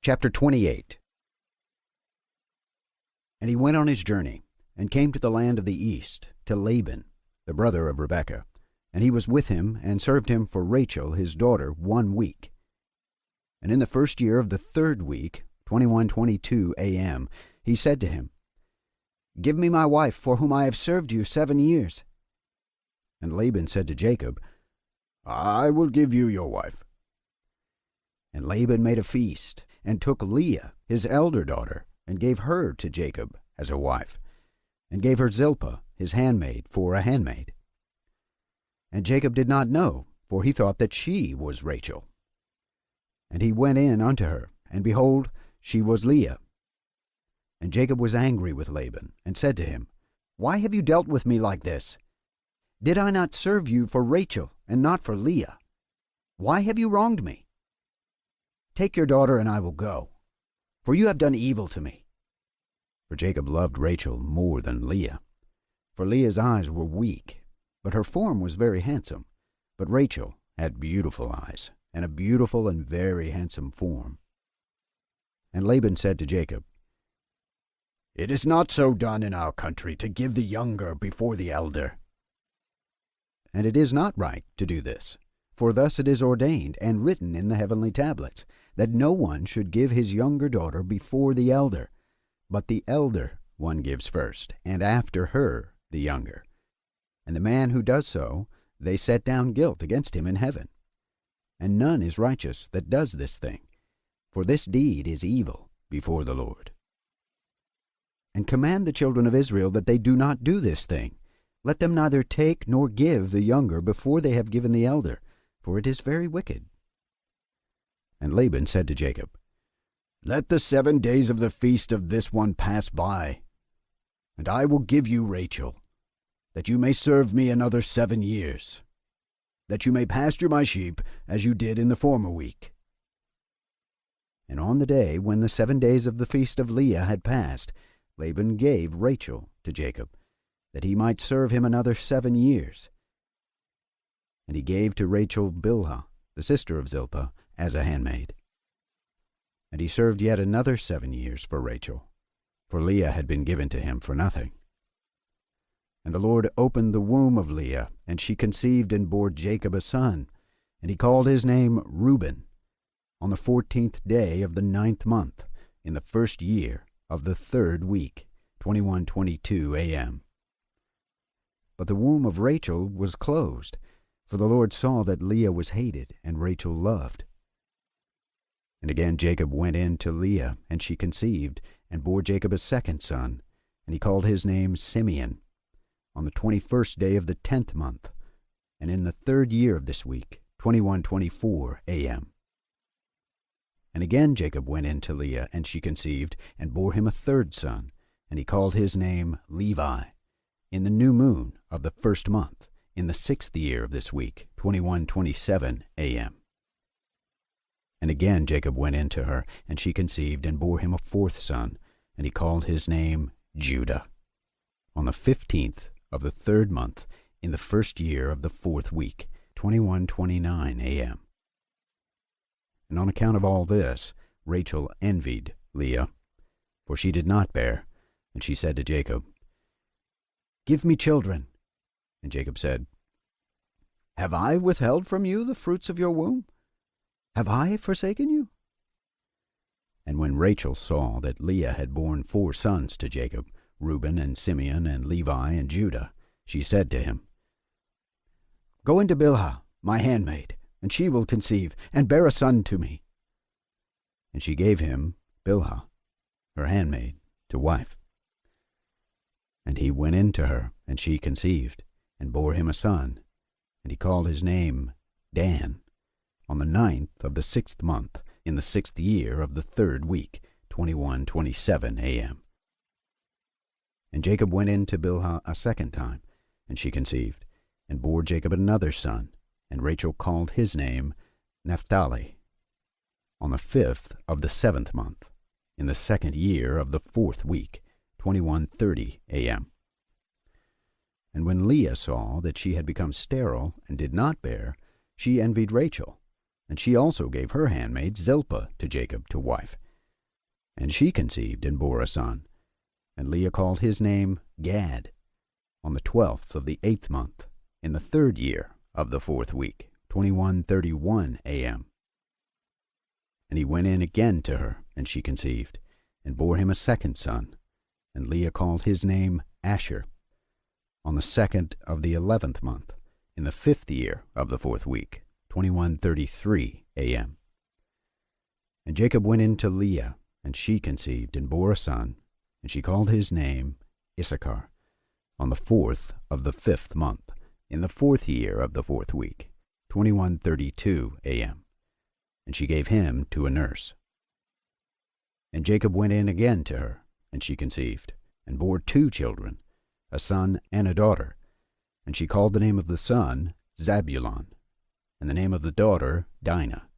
Chapter 28. And he went on his journey, and came to the land of the east, to Laban, the brother of Rebekah. And he was with him, and served him for Rachel his daughter 1 week. And in the first year of the 3rd week, 21:22 a.m., he said to him, Give me my wife, for whom I have served you 7 years. And Laban said to Jacob, I will give you your wife. And Laban made a feast, and took Leah his elder daughter, and gave her to Jacob as a wife, and gave her Zilpah his handmaid for a handmaid. And Jacob did not know, for he thought that she was Rachel. And he went in unto her, and behold, she was Leah. And Jacob was angry with Laban, and said to him, Why have you dealt with me like this? Did I not serve you for Rachel, and not for Leah? Why have you wronged me? Take your daughter, and I will go, for you have done evil to me. For Jacob loved Rachel more than Leah. For Leah's eyes were weak, but her form was very handsome. But Rachel had beautiful eyes, and a beautiful and very handsome form. And Laban said to Jacob, It is not so done in our country to give the younger before the elder. And it is not right to do this, for thus it is ordained and written in the heavenly tablets, that no one should give his younger daughter before the elder, but the elder one gives first, and after her the younger. And the man who does so, they set down guilt against him in heaven. And none is righteous that does this thing, for this deed is evil before the Lord. And command the children of Israel that they do not do this thing. Let them neither take nor give the younger before they have given the elder, for it is very wicked. And Laban said to Jacob, Let the 7 days of the feast of this one pass by, and I will give you Rachel, that you may serve me another 7 years, that you may pasture my sheep as you did in the former week. And on the day when the 7 days of the feast of Leah had passed, Laban gave Rachel to Jacob, that he might serve him another 7 years. And he gave to Rachel Bilhah, the sister of Zilpah, as a handmaid. And he served yet another 7 years for Rachel, for Leah had been given to him for nothing. And the Lord opened the womb of Leah, and she conceived and bore Jacob a son, and he called his name Reuben, on the 14th day of the 9th month, in the 1st year of the 3rd week, 21:22 a.m. But the womb of Rachel was closed, for the Lord saw that Leah was hated, and Rachel loved. And again Jacob went in to Leah, and she conceived, and bore Jacob a 2nd son, and he called his name Simeon, on the 21st day of the 10th month, and in the 3rd year of this week, 21:24 a.m. And again Jacob went in to Leah, and she conceived, and bore him a 3rd son, and he called his name Levi, in the new moon of the 1st month, in the 6th year of this week, 21:27 a.m. And again Jacob went in to her, and she conceived, and bore him a 4th son, and he called his name Judah, on the 15th of the 3rd month, in the 1st year of the 4th week, 21:29 a.m. And on account of all this, Rachel envied Leah, for she did not bear, and she said to Jacob, Give me children. And Jacob said, Have I withheld from you the fruits of your womb? Have I forsaken you? And when Rachel saw that Leah had borne 4 sons to Jacob, Reuben and Simeon and Levi and Judah, she said to him, Go into Bilhah, my handmaid, and she will conceive, and bear a son to me. And she gave him Bilhah, her handmaid, to wife. And he went in to her, and she conceived, and bore him a son, and he called his name Dan, on the 9th of the 6th month, in the 6th year of the 3rd week, 21:27 a.m. And Jacob went in to Bilhah a 2nd time, and she conceived, and bore Jacob another son, and Rachel called his name Naphtali, on the 5th of the 7th month, in the 2nd year of the 4th week, 21:30 a.m. And when Leah saw that she had become sterile and did not bear, she envied Rachel, and she also gave her handmaid Zilpah to Jacob to wife, And she conceived and bore a son. And Leah called his name Gad, on the 12th of the 8th month, in the 3rd year of the 4th week, 21:31 a.m. And he went in again to her, and she conceived, and bore him a second son. And Leah called his name Asher, on the 2nd of the 11th month, in the 5th year of the 4th week, 21:33 a.m. And Jacob went in to Leah, and she conceived and bore a son, and she called his name Issachar, on the 4th of the 5th month, in the 4th year of the 4th week, 21:32 a.m. And she gave him to a nurse. And Jacob went in again to her, and she conceived, and bore 2 children, a son and a daughter. And she called the name of the son Zabulon, and the name of the daughter Dinah,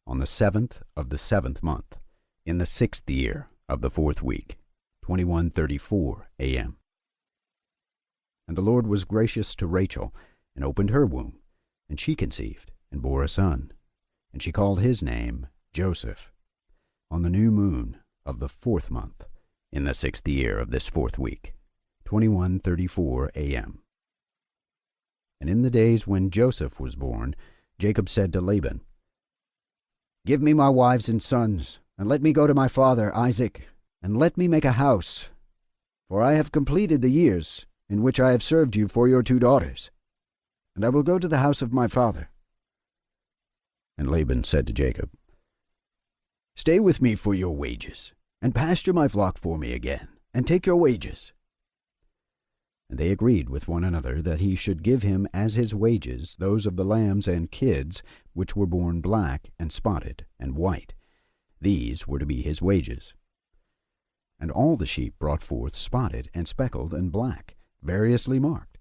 on the 7th of the 7th month, in the 6th year of the 4th week, 21:34 a.m. And the Lord was gracious to Rachel, and opened her womb, and she conceived, and bore a son. And she called his name Joseph, on the new moon of the 4th month, in the 6th year of this 4th week, 21:34 a.m. And in the days when Joseph was born, Jacob said to Laban, "Give me my wives and sons, and let me go to my father Isaac, and let me make a house, for I have completed the years in which I have served you for your 2 daughters, and I will go to the house of my father." And Laban said to Jacob, "Stay with me for your wages, and pasture my flock for me again, and take your wages." And they agreed with one another that he should give him as his wages those of the lambs and kids which were born black and spotted and white. These were to be his wages. And all the sheep brought forth spotted and speckled and black, variously marked.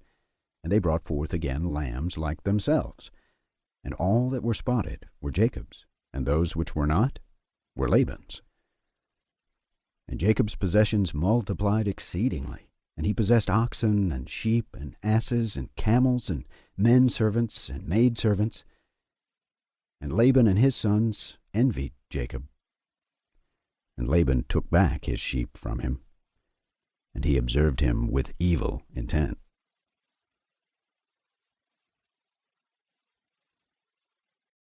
And they brought forth again lambs like themselves. And all that were spotted were Jacob's, and those which were not were Laban's. And Jacob's possessions multiplied exceedingly, and he possessed oxen and sheep and asses and camels and men servants and maid servants. And Laban and his sons envied Jacob. And Laban took back his sheep from him, and he observed him with evil intent.